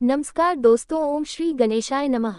नमस्कार दोस्तों, ओम श्री गणेशाय नमः।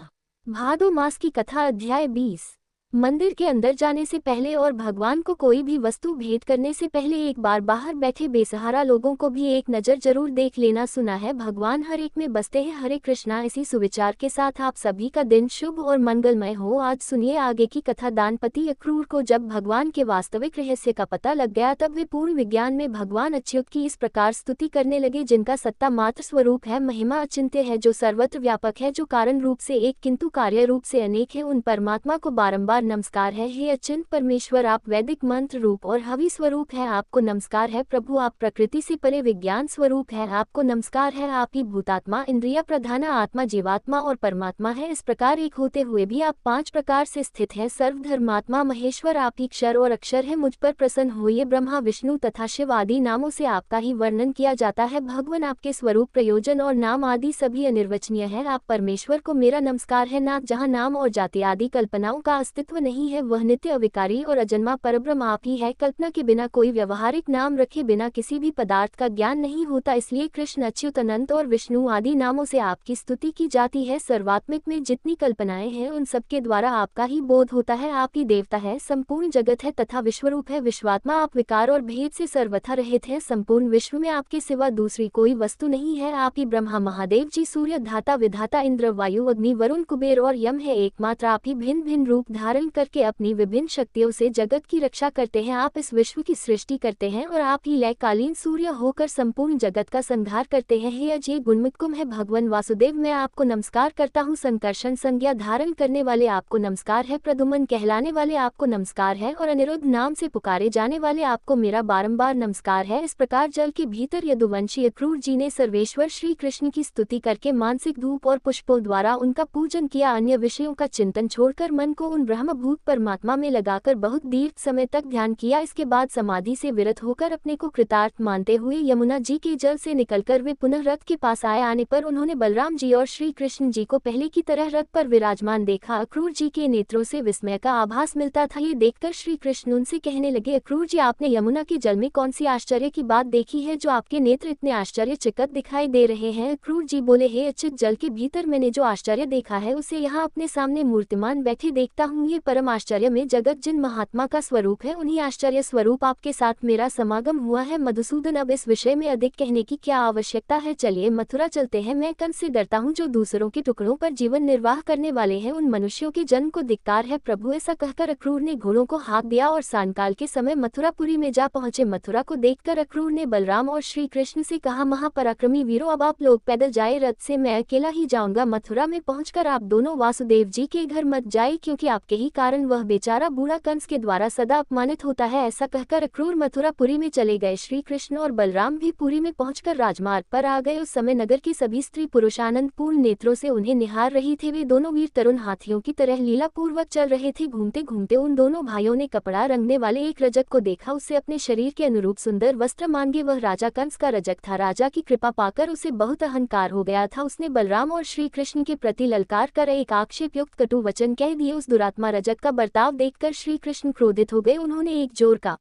भादो मास की कथा अध्याय 20। मंदिर के अंदर जाने से पहले और भगवान को कोई भी वस्तु भेंट करने से पहले एक बार बाहर बैठे बेसहारा लोगों को भी एक नज़र जरूर देख लेना। सुना है भगवान हर एक में बसते हैं। हरे कृष्णा। इसी सुविचार के साथ आप सभी का दिन शुभ और मंगलमय हो। आज सुनिए आगे की कथा। दानपति अक्रूर को जब भगवान के वास्तविक रहस्य का पता लग गया तब वे पूर्ण विज्ञान में भगवान अच्युत की इस प्रकार स्तुति करने लगे, जिनका सत्ता मात्र स्वरूप है, महिमा अचिंत्य है, जो सर्वत्र व्यापक है, जो कारण रूप से एक किंतु कार्य रूप से अनेक है। उन परमात्मा को बारंबार नमस्कार है। हे अचिंत परमेश्वर, आप वैदिक मंत्र रूप और हवि स्वरूप है, आपको नमस्कार है। प्रभु, आप प्रकृति से परे विज्ञान स्वरूप है, आपको नमस्कार है। आप ही भूतात्मा, इंद्रिया प्रधाना, आत्मा, जीवात्मा और परमात्मा है। इस प्रकार एक होते हुए भी आप 5 प्रकार से स्थित है। सर्वधर्मात्मा महेश्वर, आप ही क्षर और अक्षर है। मुझ पर प्रसन्न होइए। ब्रह्मा, विष्णु तथा शिव आदि नामों से आपका ही वर्णन किया जाता है। भगवान, आपके स्वरूप, प्रयोजन और नाम आदि सभी अनिर्वचनीय है। आप परमेश्वर को मेरा नमस्कार है। नाथ, जहाँ नाम और जाति आदि कल्पनाओं का अस्तित्व नहीं है, वह नित्य अविकारी और अजन्मा परब्रह्म आप ही है। कल्पना के बिना कोई व्यवहारिक नाम रखे बिना किसी भी पदार्थ का ज्ञान नहीं होता, इसलिए कृष्ण, अच्युत, अनंत और विष्णु आदि नामों से आपकी स्तुति की जाती है। सर्वात्मिक में जितनी कल्पनाएं हैं उन सबके द्वारा आपका ही बोध होता है। आप ही देवता है, संपूर्ण जगत है तथा विश्वरूप है। विश्वात्मा, आप विकार और भेद से सर्वथा रहित हैं। संपूर्ण विश्व में आपके सिवा दूसरी कोई वस्तु नहीं है। आप ही ब्रह्मा, महादेव जी, सूर्य, धाता, विधाता, इंद्र, वायु, अग्नि, वरुण, कुबेर और यम है। एकमात्र आप ही भिन्न भिन्न रूप धारण करके अपनी विभिन्न शक्तियों से जगत की रक्षा करते हैं। आप इस विश्व की सृष्टि करते हैं और आप ही लयकालीन सूर्य होकर संपूर्ण जगत का संहार करते हैं। हे अजय गुणमुक्कुम है भगवान वासुदेव, मैं आपको नमस्कार करता हूँ। संकर्षण संज्ञा धारण करने वाले आपको नमस्कार है। प्रद्युम्न कहलाने वाले आपको नमस्कार है और अनिरुद्ध नाम से पुकारे जाने वाले आपको मेरा बारंबार नमस्कार है। इस प्रकार जल के भीतर यदुवंशी अक्रूर जी ने सर्वेश्वर श्री कृष्ण की स्तुति करके मानसिक धूप और पुष्पों द्वारा उनका पूजन किया। अन्य विषयों का चिंतन छोड़कर मन को उन ब्रह्मभूत परमात्मा में लगाकर बहुत दीर्घ समय तक ध्यान किया। इसके बाद समाधि से विरत होकर अपने को कृतार्थ मानते हुए यमुना जी के जल से निकलकर वे पुनः रथ के पास आए। आने पर उन्होंने बलराम जी और श्री कृष्ण जी को पहले की तरह रथ पर विराजमान देखा। अक्रूर जी के नेत्रों से विस्मय का आभास मिलता था। ये देखकर श्री कृष्ण उनसे कहने लगे, अक्रूर जी, आपने यमुना के जल में कौन सी आश्चर्य की बात देखी है जो आपके नेत्र इतने आश्चर्यचकित दिखाई दे रहे हैं? अक्रूर जी बोले, हे अच्युत, जल के भीतर मैंने जो आश्चर्य देखा है उसे यहाँ अपने सामने मूर्तिमान बैठे देखता हूँ। ये परम आश्चर्य में जगत जिन महात्मा का स्वरूप है उन्हीं आश्चर्य स्वरूप आपके साथ मेरा समागम हुआ है। मधुसूदन, अब इस विषय में अधिक कहने की क्या आवश्यकता है? चलिए मथुरा चलते हैं। मैं कंस से डरता हूँ जो दूसरों के टुकड़ों पर जीवन निर्वाह करने वाले हैं। उन मनुष्यों के जन्म को धिक्कार है। प्रभु, ऐसा कहकर अक्रूर ने घोड़ों को हाँक दिया और सायंकाल के समय मथुरापुरी में जा पहुंचे। मथुरा को देखकर अक्रूर ने बलराम और श्री कृष्ण से कहा, महापराक्रमी वीरों, अब आप लोग पैदल जाए, रथ से मैं अकेला ही जाऊंगा। मथुरा में पहुंचकर आप दोनों वासुदेव जी के घर मत जाए, क्योंकि आपके ही कारण वह बेचारा बूढ़ा कंस के द्वारा सदा अपमानित होता है। ऐसा कहकर अक्रूर मथुरापुरी में चले गए। श्री कृष्ण और बलराम भी पुरी में पहुंचकर राजमार्ग पर आ गए। उस समय नगर की सभी स्त्री पुरुष आनंद पूर्ण नेत्रों से उन्हें निहार रही थे। वे दोनों वीर तरुण हाथियों की तरह लीला पूर्वक चल रहे थे। घूमते घूमते उन दोनों भाइयों ने कपड़ा रंगने वाले एक रजक को देखा। उससे अपने शरीर के अनुरूप सुंदर वस्त्र मांगे। वह राजा कंस का रजक था। राजा की कृपा पाकर उसे बहुत अहंकार हो गया था। उसने बलराम और श्री कृष्ण के प्रति ललकार कर एक आक्षेप युक्त कटु वचन कह दिए। उस दुरात्मा रजक का बर्ताव देखकर श्री कृष्ण क्रोधित हो गए। उन्होंने एक जोर का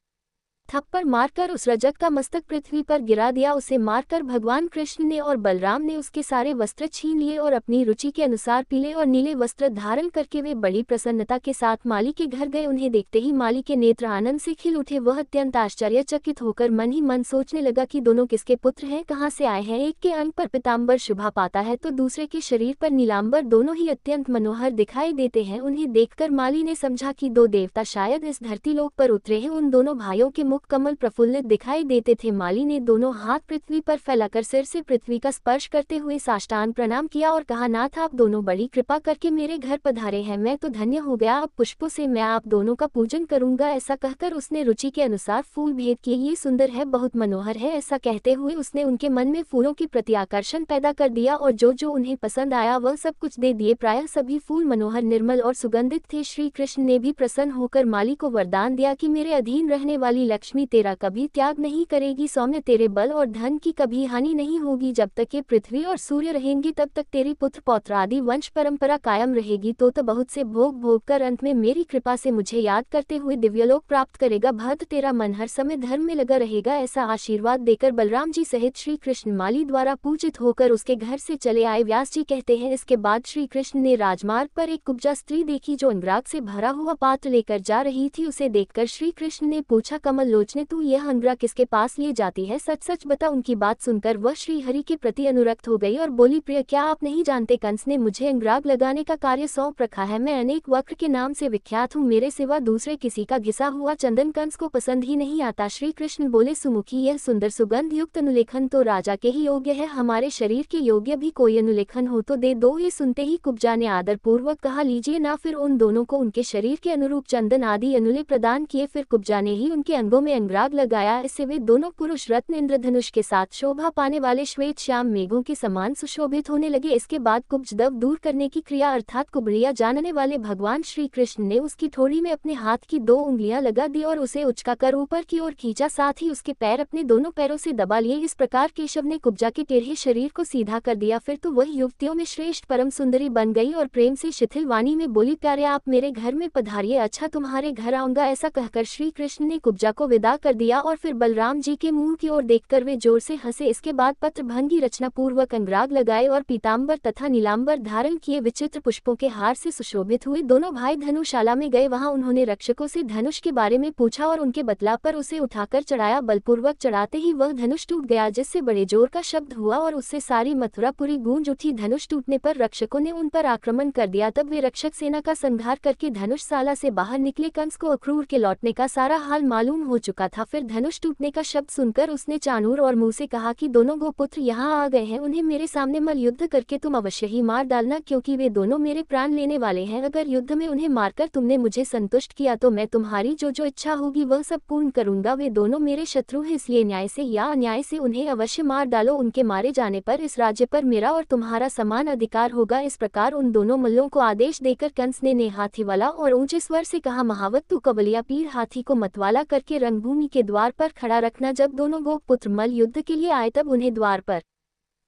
थप्पड़ मारकर उस रजक का मस्तक पृथ्वी पर गिरा दिया। उसे मारकर भगवान कृष्ण ने और बलराम ने उसके सारे वस्त्र छीन लिए और अपनी रुचि के अनुसार पीले और नीले वस्त्र धारण करके वे बड़ी प्रसन्नता के साथ माली के घर गए। उन्हें देखते ही माली के नेत्र आनंद से खिल उठे। वह अत्यंत आश्चर्यचकित होकर मन ही मन सोचने लगा कि दोनों किसके पुत्र हैं, कहाँ से आए हैं। एक के अंग पर पीताम्बर शोभा पाता है तो दूसरे के शरीर पर नीलांबर, दोनों ही अत्यंत मनोहर दिखाई देते हैं। उन्हें देखकर माली ने समझा कि 2 देवता शायद इस धरती लोक पर उतरे हैं। उन दोनों भाइयों के मुख कमल प्रफुल्लित दिखाई देते थे। माली ने दोनों हाथ पृथ्वी पर फैलाकर सिर से पृथ्वी का स्पर्श करते हुए साष्टांग प्रणाम किया और कहा, नाथ, आप दोनों बड़ी कृपा करके मेरे घर पधारे हैं, मैं तो धन्य हो गया। अब पुष्पों से मैं आप दोनों का पूजन करूंगा। ऐसा कहकर उसने रुचि के अनुसार फूल भेंट किए। ये सुंदर है, बहुत मनोहर है। ऐसा कहते हुए उसने उनके मन में फूलों के प्रति आकर्षण पैदा कर दिया और जो जो उन्हें पसंद आया वह सब कुछ दे दिए। प्रायः सभी फूल मनोहर, निर्मल और सुगंधित थे। श्री कृष्ण ने भी प्रसन्न होकर माली को वरदान दिया कि मेरे अधीन रहने वाली लक्ष्मी तेरा कभी त्याग नहीं करेगी, सौम्य तेरे बल और धन की कभी हानि नहीं होगी। जब तक ये पृथ्वी और सूर्य रहेंगे तब तक तेरी पुत्र पौत्र आदि वंश परंपरा कायम रहेगी। तो बहुत से भोग भोग कर अंत में मेरी कृपा से मुझे याद करते हुए दिव्यलोक प्राप्त करेगा। भक्त तेरा मन हर समय धर्म में लगा रहेगा। ऐसा आशीर्वाद देकर बलराम जी सहित श्री कृष्ण माली द्वारा पूजित होकर उसके घर से चले आए। व्यास जी कहते हैं, इसके बाद श्री कृष्ण ने राजमार्ग पर एक कुब्जा स्त्री देखी जो अनुराग से भरा हुआ पात्र लेकर जा रही थी। उसे देखकर श्री कृष्ण ने पूछा, कमल लोचने, तू यह अनुराग किसके पास लिए जाती है? सच सच बता। उनकी बात सुनकर वह श्री हरि के प्रति अनुरक्त हो गई और बोली, प्रिय क्या आप नहीं जानते, कंस ने मुझे अनुराग लगाने का कार्य सौंप रखा है। मैं अनेक वक्र के नाम से विख्यात हूँ। मेरे सिवा दूसरे किसी का घिसा हुआ चंदन कंस को पसंद ही नहीं आता। श्री कृष्ण बोले, सुमुखी, यह सुंदर सुगंध युक्त अनुलेखन तो राजा के ही योग्य है। हमारे शरीर के योग्य भी कोई अनुलेखन हो तो दे दो। ये सुनते ही कुब्जा ने आदर पूर्वक कहा, लीजिए ना। फिर उन दोनों को उनके शरीर के अनुरूप चंदन आदि अनुले प्रदान किए। फिर कुब्जा ने ही उनके अंगों में अनुराग लगाया। इससे वे दोनों पुरुष रत्न इंद्रधनुष के साथ शोभा पाने वाले श्वेत श्याम मेघों के समान सुशोभित होने लगे। इसके बाद कुब्ज दव दूर करने की क्रिया अर्थात कुबड़िया जानने वाले भगवान श्री कृष्ण ने उसकी ठोड़ी में अपने हाथ की 2 उंगलियां लगा दी और उसे उचकाकर ऊपर की ओर खींचा। साथ ही उसके पैर अपने दोनों पैरों से दबा लिए। इस प्रकार केशव ने कुब्जा के टेढ़े शरीर को सीधा कर दिया। फिर तो वही युवतियों में श्रेष्ठ परम सुंदरी बन गई और प्रेम से शिथिल वाणी में बोली, प्यारे आप मेरे घर में पधारिए, अच्छा तुम्हारे घर आऊंगा। ऐसा कहकर श्री कृष्ण ने कुब्जा को विदा कर दिया और फिर बलराम जी के मुंह की ओर देखकर वे जोर से हंसे। इसके बाद पत्र भंगी रचना पूर्वक अनुराग लगाए और पीताम्बर तथा नीलांबर धारण किए विचित्र पुष्पों के हार से सुशोभित हुए दोनों भाई धनुशाला में गए। वहां उन्होंने रक्षकों से धनुष के बारे में पूछा और उनके बतला पर उसे उठाकर चढ़ाया। बलपूर्वक चढ़ाते ही वह धनुष टूट गया, जिससे बड़े जोर का शब्द हुआ और उससे सारी मथुरापुरी गूंज उठी। धनुष टूटने पर रक्षकों ने उन पर आक्रमण कर दिया। तब वे रक्षक सेना का संहार करके धनुषशाला से बाहर निकले। कंस को अक्रूर के लौटने का सारा हाल मालूम हो चुका था। फिर धनुष टूटने का शब्द सुनकर उसने चाणूर और मुंह से कहा कि दोनों गोपुत्र यहाँ आ गए हैं, उन्हें मेरे सामने मल युद्ध करके तुम अवश्य ही मार डालना, क्योंकि वे दोनों मेरे प्राण लेने वाले हैं। अगर युद्ध में उन्हें मारकर तुमने मुझे संतुष्ट किया तो मैं तुम्हारी जो जो इच्छा होगी वह सब पूर्ण करूंगा। वे दोनों मेरे शत्रु हैं, इसलिए न्याय से या अन्याय से उन्हें अवश्य मार डालो। उनके मारे जाने पर इस राज्य पर मेरा और तुम्हारा समान अधिकार होगा। इस प्रकार उन दोनों मल्लों को आदेश देकर कंस ने हाथी वाला और ऊंचे स्वर से कहा, महावत तू कवलिया पीर हाथी को मतवाला करके रंगभूमि के द्वार पर खड़ा रखना। जब दोनों गोपुत्र मल्ल युद्ध के लिए आए तब उन्हें द्वार पर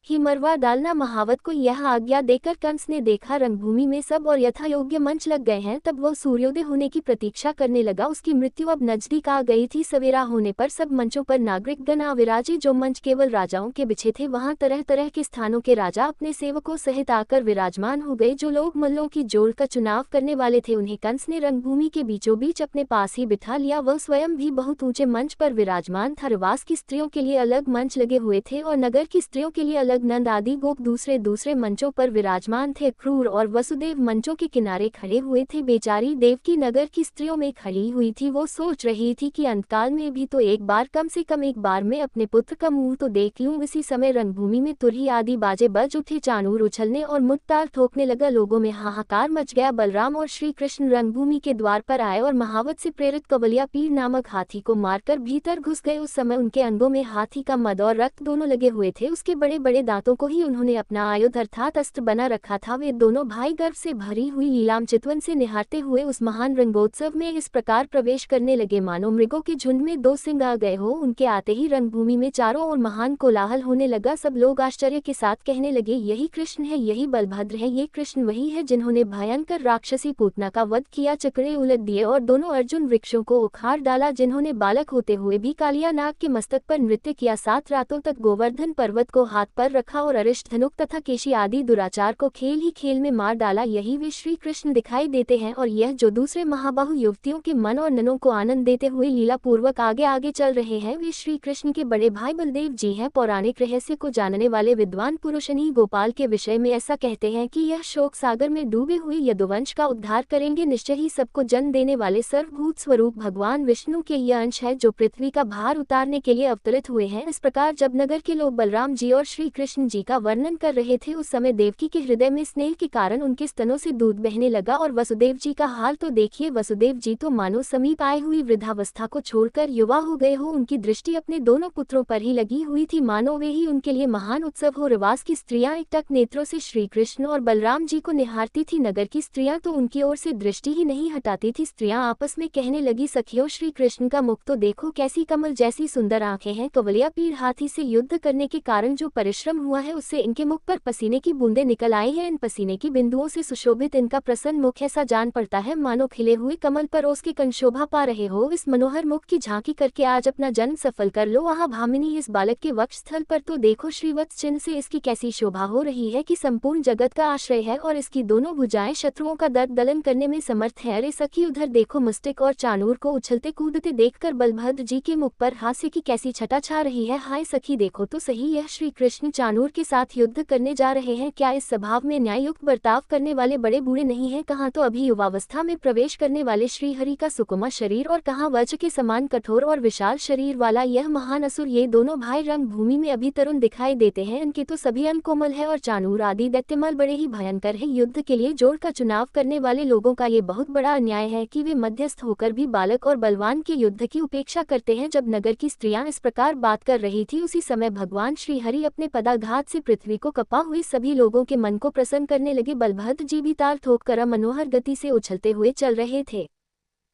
ही मरवा डालना। महावत को यह आज्ञा देकर कंस ने देखा रंगभूमि में सब और यथा योग्य मंच लग गए हैं। तब वह सूर्योदय होने की प्रतीक्षा करने लगा। उसकी मृत्यु अब नजदीक आ गई थी। सवेरा होने पर सब मंचों पर नागरिक गण आ विराजे। जो मंच केवल राजाओं के बिछे थे वहां तरह तरह के स्थानों के राजा अपने सेवकों सहित आकर विराजमान हो गए। जो लोग मल्लों की जोड़ का चुनाव करने वाले थे उन्हें कंस ने रंगभूमि के बीचों बीच अपने पास ही बिठा लिया। वह स्वयं भी बहुत ऊंचे मंच पर विराजमान था। रवास की स्त्रियों के लिए अलग मंच लगे हुए थे और नगर की स्त्रियों के लिए अलग। नंद आदि गोप दूसरे दूसरे मंचों पर विराजमान थे। क्रूर और वसुदेव मंचों के किनारे खड़े हुए थे। बेचारी देवकी नगर की स्त्रियों में खड़ी हुई थी। वो सोच रही थी कि अंतकाल में भी तो एक बार, कम से कम एक बार में अपने पुत्र का मुंह तो देख लूं। इसी समय रंगभूमि में तुरही आदि बाजे बज उठे। चाणूर उछलने और मुत्ताल ठोकने लगा। लोगों में हाहाकार मच गया। बलराम और श्री कृष्ण रंगभूमि के द्वार पर आए और महावत से प्रेरित कवलिया पीर नामक हाथी को मारकर भीतर घुस गए। उस समय उनके अंगों में हाथी का मद और रक्त दोनों लगे हुए थे। उसके बड़े बड़े दांतों को ही उन्होंने अपना आयुध अर्थात अस्त्र बना रखा था। वे दोनों भाई गर्व से भरी हुई लीलाम चितवन से निहारते हुए उस महान रंगोत्सव में इस प्रकार प्रवेश करने लगे मानो मृगों के झुंड में 2 सिंह आ गए हो। उनके आते ही रंगभूमि में चारों ओर महान कोलाहल होने लगा। सब लोग आश्चर्य के साथ कहने लगे, यही कृष्ण है, यही बलभद्र है। ये कृष्ण वही है जिन्होंने भयंकर राक्षसी पूतना का वध किया, चक्रे उलट दिए और दोनों अर्जुन वृक्षों को उखाड़ डाला। जिन्होंने बालक होते हुए भी कालिया नाग के मस्तक पर नृत्य किया, 7 रातों तक गोवर्धन पर्वत को हाथ पर रखा और अरिष्ट धनुक तथा केशी आदि दुराचार को खेल ही खेल में मार डाला। यही वे श्री कृष्ण दिखाई देते हैं। और यह जो दूसरे महाबाहु युवतियों के मन और ननों को आनंद देते हुए लीला पूर्वक आगे आगे चल रहे हैं, वे श्री कृष्ण के बड़े भाई बलदेव जी हैं। पौराणिक रहस्य को जानने वाले विद्वान पुरुषनी गोपाल के विषय में ऐसा कहते हैं कि यह शोक सागर में डूबे हुए यदुवंश का उद्धार करेंगे। निश्चय ही सबको जन्म देने वाले सर्वभूत स्वरूप भगवान विष्णु के यह अंश है जो पृथ्वी का भार उतारने के लिए अवतरित हुए हैं। इस प्रकार जब नगर के लोग बलराम जी और श्री कृष्ण जी का वर्णन कर रहे थे उस समय देवकी के हृदय में स्नेह के कारण उनके स्तनों से दूध बहने लगा। और वसुदेव जी का हाल तो देखिए, वसुदेव जी तो मानो समीप आए हुई वृद्धावस्था को छोड़कर युवा हो गए हो। उनकी दृष्टि अपने दोनों पुत्रों पर ही लगी हुई थी, मानो वे ही उनके लिए महान उत्सव हो। रवास की स्त्रियां एकटक नेत्रों से श्री कृष्ण और बलराम जी को निहारती थी। नगर की स्त्रियां तो उनकी ओर से दृष्टि ही नहीं हटाती थी। स्त्रियां आपस में कहने लगी, सखियों श्री कृष्ण का मुख तो देखो, कैसी कमल जैसी सुंदर आंखें हैं। कवलिया पीर हाथी से युद्ध करने के कारण जो परिश्रम हुआ है उससे इनके मुख पर पसीने की बूंदें निकल आई हैं। इन पसीने की बिंदुओं से सुशोभित इनका प्रसन्न मुख ऐसा जान पड़ता है मानो खिले हुए कमल पर ओस की कंशोभा पा रहे हो। इस मनोहर मुख की झांकी करके आज अपना जन्म सफल कर लो। वहाँ भामिनी इस बालक के वक्ष स्थल पर तो देखो, श्रीवत्स चिन्ह से इसकी कैसी शोभा हो रही है कि संपूर्ण जगत का आश्रय है और इसकी दोनों भुजाएं शत्रुओं का दर्द दलन करने में समर्थ है। अरे सखी उधर देखो, मुस्टिक और चानूर को उछलते कूदते देखकर बलभद्र जी के मुख पर हास्य की कैसी छटा छा रही है। हाय सखी देखो तो सही, यह श्री कृष्ण चानूर के साथ युद्ध करने जा रहे हैं। क्या इस स्वभाव में न्याययुक्त बर्ताव करने वाले बड़े बूढ़े नहीं हैं? कहाँ तो अभी युवावस्था में प्रवेश करने वाले श्रीहरि का सुकुमार शरीर और कहाँ वज्र के समान कठोर और विशाल शरीर वाला यह महान असुर। ये दोनों भाई रंग भूमि में अभी तरुण दिखाई देते हैं, इनके तो सभी अंग कोमल है और चानूर आदि दैत्यमल बड़े ही भयंकर है। युद्ध के लिए जोड़ का चुनाव करने वाले लोगों का ये बहुत बड़ा अन्याय है कि वे मध्यस्थ होकर भी बालक और बलवान के युद्ध की उपेक्षा करते हैं। जब नगर की स्त्रियां इस प्रकार बात कर रही थी उसी समय भगवान श्रीहरि अपने पदाघात से पृथ्वी को कपा हुए सभी लोगों के मन को प्रसन्न करने लगे। बलभद्र जी भी ताल ठोक कर मनोहर गति से उछलते हुए चल रहे थे।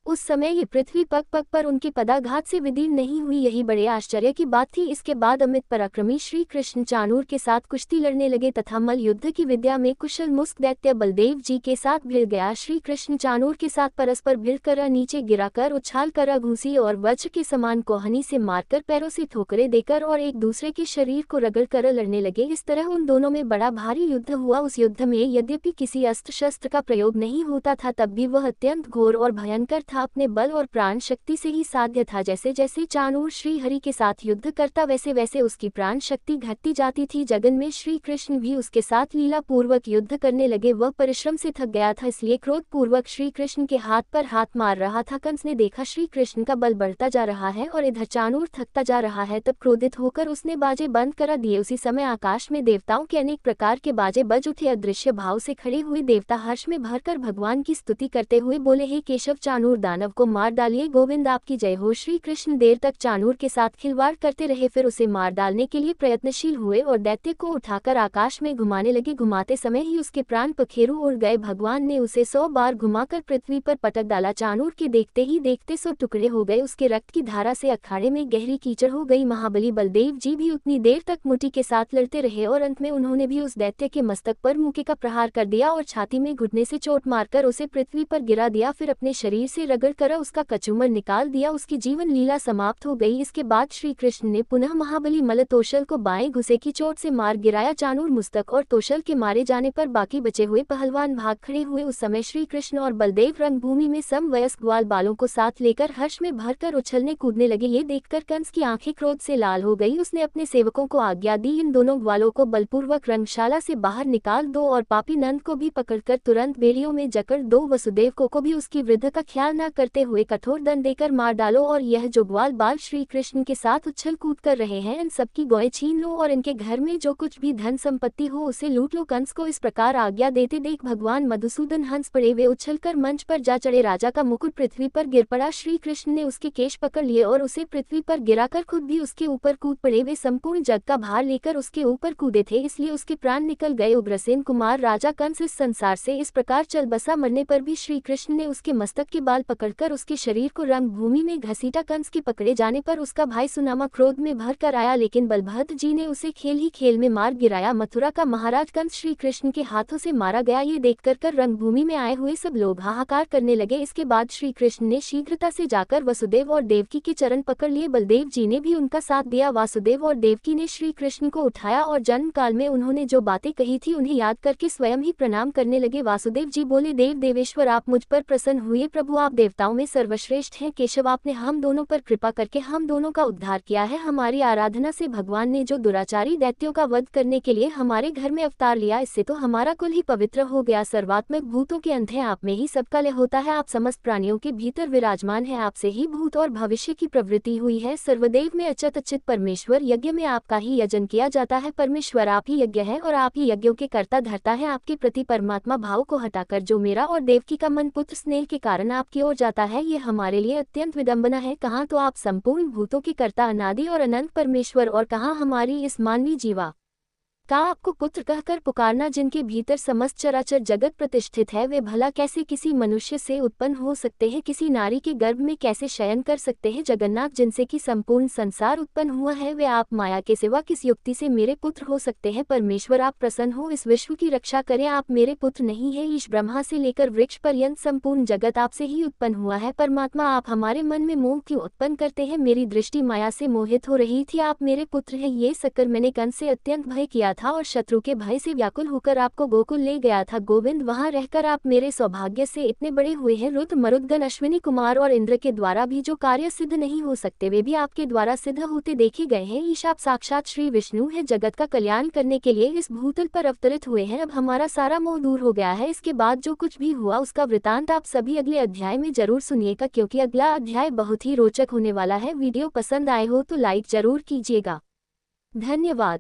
उस समय ये पृथ्वी पग पग पर उनके पदाघात से विदीर्ण नहीं हुई, यही बड़े आश्चर्य की बात थी। इसके बाद अमित पराक्रमी श्री कृष्ण चानूर के साथ कुश्ती लड़ने लगे तथा मल्ल युद्ध की विद्या में कुशल मुस्क दैत्य बलदेव जी के साथ भिड़ गया। श्री कृष्ण चानूर के साथ परस्पर भिड़कर नीचे गिराकर उछाल कर घूसी और वज्र के समान कोहनी से मारकर पैरों से ठोकरे देकर और एक दूसरे के शरीर को रगड़ कर लड़ने लगे। इस तरह उन दोनों में बड़ा भारी युद्ध हुआ। उस युद्ध में यद्यपि किसी अस्त्र शस्त्र का प्रयोग नहीं होता था, तब भी वह अत्यंत घोर और भयंकर था। अपने बल और प्राण शक्ति से ही साध्य था। जैसे जैसे चानूर श्री हरि के साथ युद्ध करता वैसे वैसे उसकी प्राण शक्ति घटती जाती थी। जगन में श्री कृष्ण भी उसके साथ लीला पूर्वक युद्ध करने लगे। वह परिश्रम से थक गया था, इसलिए क्रोध पूर्वक श्री कृष्ण के हाथ पर हाथ मार रहा था। कंस ने देखा श्री कृष्ण का बल बढ़ता जा रहा है और इधर चानूर थकता जा रहा है, तब क्रोधित होकर उसने बाजे बंद करा दिए। उसी समय आकाश में देवताओं के अनेक प्रकार के बाजे बज उठे। अदृश्य भाव से खड़े हुए देवता हर्ष में भरकर भगवान की स्तुति करते हुए बोले, हे केशव, चानूर दानव को मार डालिए, गोविंद आपकी जय हो। श्री कृष्ण देर तक चानूर के साथ खिलवाड़ करते रहे, फिर उसे मार डालने के लिए प्रयत्नशील हुए और दैत्य को उठाकर आकाश में घुमाने लगे। घुमाते समय ही उसके प्राण पखेरु उड़ गए। भगवान ने उसे 100 बार घुमाकर पृथ्वी पर पटक डाला। चानूर के देखते ही देखते 100 टुकड़े हो गए। उसके रक्त की धारा से अखाड़े में गहरी कीचड़ हो गई। महाबली बलदेव जी भी उतनी देर तक मुट्ठी के साथ लड़ते रहे और अंत में उन्होंने भी उस दैत्य के मस्तक पर मुक्के का प्रहार कर दिया और छाती में घुटने से चोट मारकर उसे पृथ्वी पर गिरा दिया। फिर अपने शरीर से रगड़ कर उसका कचूमर निकाल दिया। उसकी जीवन लीला समाप्त हो गई। इसके बाद श्री कृष्ण ने पुनः महाबली मलतोषल को बाएं घुसे की चोट से मार गिराया। चानूर, मुस्तक और तोषल के मारे जाने पर बाकी बचे हुए पहलवान भाग खड़े हुए। उस समय श्री कृष्ण और बलदेव रंगभूमि में समवयस्क ग्वाल बालों को साथ लेकर हर्ष में भरकर उछलने कूदने लगे। ये देखकर कंस की आंखें क्रोध से लाल हो गई। उसने अपने सेवकों को आज्ञा दी, इन दोनों ग्वालों को बलपूर्वक रंगशाला से बाहर निकाल दो और पापी नंद को भी पकड़कर तुरंत बेड़ियों में जकड़ दो। वसुदेव को भी उसकी वृद्ध का ख्याल न करते हुए कठोर दंड देकर मार डालो और यह जो ग्वाल बाल श्री कृष्ण के साथ उछल कूद कर रहे हैं, इन सबकी गौएं छीन लो और इनके घर में जो कुछ भी धन संपत्ति हो उसे लूट लो। कंस को इस प्रकार आज्ञा देते देख भगवान मधुसूदन हंस पड़े। वे उछलकर मंच पर जा चढ़े। राजा का मुकुट पृथ्वी पर गिर पड़ा। श्री कृष्ण ने उसके केश पकड़ लिए और उसे पृथ्वी पर गिराकर खुद भी उसके ऊपर कूद पड़े। वे संपूर्ण जग का भार लेकर उसके ऊपर कूदे थे, इसलिए उसके प्राण निकल गए। उग्रसेन कुमार राजा कंस इस संसार से इस प्रकार चल बसा। मरने पर भी श्री कृष्ण ने उसके मस्तक के बाल पकड़कर उसके शरीर को रंग भूमि में घसीटा। कंस के पकड़े जाने पर उसका भाई सुनामा क्रोध में भर कर आया, लेकिन बलभद्र जी ने उसे खेल ही खेल में मार गिराया। मथुरा का महाराज कंस श्री कृष्ण के हाथों से मारा गया। ये देखकर रंगभूमि में आए हुए सब लोग हाहाकार करने लगे। इसके बाद श्री कृष्ण ने शीघ्रता से जाकर वसुदेव और देवकी के चरण पकड़ लिए। बलदेव जी ने भी उनका साथ दिया। वासुदेव और देवकी ने श्री कृष्ण को उठाया और जन्म काल में उन्होंने जो बातें कही थी उन्हें याद करके स्वयं ही प्रणाम करने लगे। वासुदेव जी बोले, देव देवेश्वर, आप मुझ पर प्रसन्न हुए। प्रभु, आप देवताओं में सर्वश्रेष्ठ हैं। केशव, आपने हम दोनों पर कृपा करके हम दोनों का उद्धार किया है। हमारी आराधना से भगवान ने जो दुराचारी दैत्यों का वध करने के लिए हमारे घर में अवतार लिया, इससे तो हमारा कुल ही पवित्र हो गया। सर्वात्मक भूतों के अंत हैं, आप में ही सबका लय होता है। आप समस्त प्राणियों के भीतर विराजमान है, आपसे ही भूत और भविष्य की प्रवृत्ति हुई है। सर्वदेव में अच्युत अच्युत परमेश्वर, यज्ञ में आपका ही यजन किया जाता है। परमेश्वर आप ही यज्ञ है और आप ही यज्ञों के कर्ता धर्ता है। आपके प्रति परमात्मा भाव को हटाकर जो मेरा और देवकी का मन पुत्र स्नेह के कारण आपकी ओर जाता है, ये हमारे लिए अत्यंत विडंबना है। कहाँ तो आप संपूर्ण भूतों के कर्ता अनादि और अनंत परमेश्वर, और कहाँ हमारी इस मानवी जीवा का आपको पुत्र कहकर पुकारना, जिनके भीतर समस्त चराचर जगत प्रतिष्ठित है, वे भला कैसे किसी मनुष्य से उत्पन्न हो सकते हैं? किसी नारी के गर्भ में कैसे शयन कर सकते हैं? जगन्नाथ, जिनसे कि संपूर्ण संसार उत्पन्न हुआ है, वे आप माया के सिवा किस युक्ति से मेरे पुत्र हो सकते हैं? परमेश्वर, आप प्रसन्न हो, इस विश्व की रक्षा करें। आप मेरे पुत्र नहीं है। ईश ब्रह्मा से लेकर वृक्ष पर्यंत संपूर्ण जगत आपसे ही उत्पन्न हुआ है। परमात्मा, आप हमारे मन में मोह क्यों उत्पन्न करते हैं? मेरी दृष्टि माया से मोहित हो रही थी। आप मेरे पुत्र हैं, ये सककर मैंने कंस से अत्यंत भय किया था और शत्रु के भय से व्याकुल होकर आपको गोकुल ले गया था। गोविंद, वहां रहकर आप मेरे सौभाग्य से इतने बड़े हुए हैं। रुद्र, मरुद्गण, अश्विनी कुमार और इंद्र के द्वारा भी जो कार्य सिद्ध नहीं हो सकते, वे भी आपके द्वारा सिद्ध होते देखे गए हैं। ईश, आप साक्षात श्री विष्णु है, जगत का कल्याण करने के लिए इस भूतल पर अवतरित हुए हैं। अब हमारा सारा मोह दूर हो गया है। इसके बाद जो कुछ भी हुआ उसका वृतांत आप सभी अगले अध्याय में जरूर सुनिएगा, क्योंकि अगला अध्याय बहुत ही रोचक होने वाला है। वीडियो पसंद आए हो तो लाइक जरूर कीजिएगा। धन्यवाद।